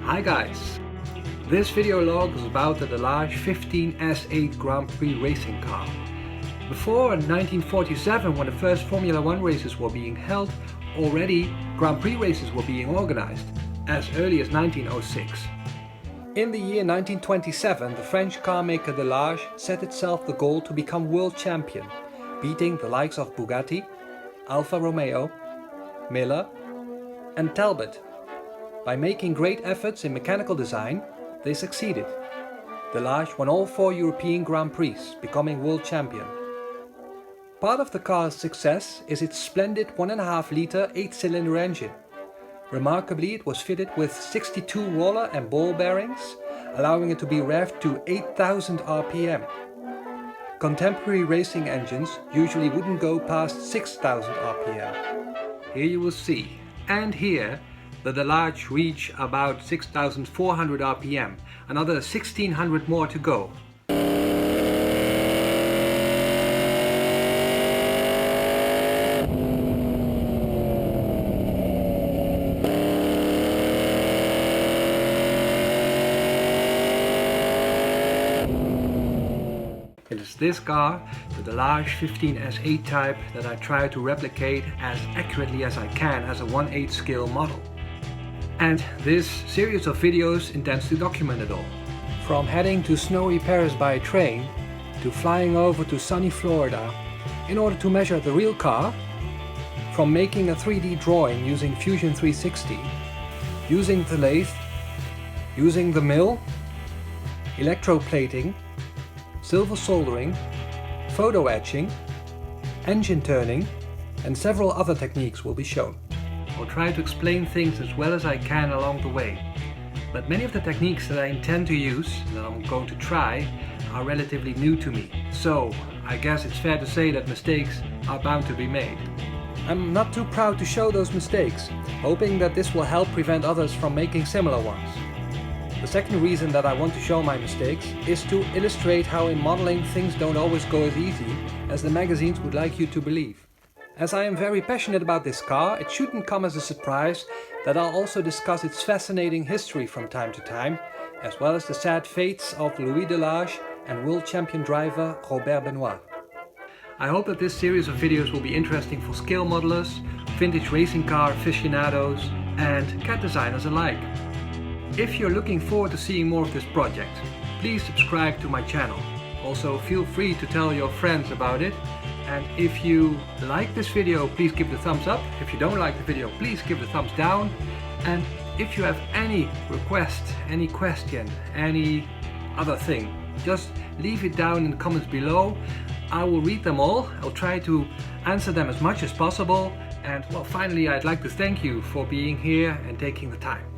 Hi guys! This video log is about the Delage 15S8 Grand Prix racing car. Before in 1947, when the first Formula 1 races were being held, already Grand Prix races were being organized, as early as 1906. In the year 1927, the French car maker Delage set itself the goal to become world champion, beating the likes of Bugatti, Alfa Romeo, Miller and Talbot. By making great efforts in mechanical design, they succeeded. Delage won all 4 European Grand Prix, becoming world champion. Part of the car's success is its splendid 1.5-litre 8-cylinder engine. Remarkably, it was fitted with 62 roller and ball bearings, allowing it to be revved to 8,000 RPM. Contemporary racing engines usually wouldn't go past 6,000 RPM. Here you will see, and here, the Delage reach about 6,400 RPM, another 1,600 more to go. It is this car, the Delage 15S8 type, that I try to replicate as accurately as I can as a 1/8 scale model. And this series of videos intends to document it all. From heading to snowy Paris by train, to flying over to sunny Florida in order to measure the real car, from making a 3D drawing using Fusion 360, using the lathe, using the mill, electroplating, silver soldering, photo etching, engine turning, and several other techniques will be shown. I'll try to explain things as well as I can along the way, but many of the techniques that I intend to use, that I'm going to try, are relatively new to me, so I guess it's fair to say that mistakes are bound to be made. I'm not too proud to show those mistakes, hoping that this will help prevent others from making similar ones. The second reason that I want to show my mistakes is to illustrate how in modeling things don't always go as easy as the magazines would like you to believe. As I am very passionate about this car, it shouldn't come as a surprise that I'll also discuss its fascinating history from time to time, as well as the sad fates of Louis Delage and world champion driver Robert Benoit. I hope that this series of videos will be interesting for scale modelers, vintage racing car aficionados and CAD designers alike. If you're looking forward to seeing more of this project, please subscribe to my channel. Also, feel free to tell your friends about it. And if you like this video, please give it a thumbs up. If you don't like the video, please give it a thumbs down. And if you have any request, any question, any other thing, just leave it down in the comments below. I will read them all. I'll try to answer them as much as possible. And well, finally, I'd like to thank you for being here and taking the time.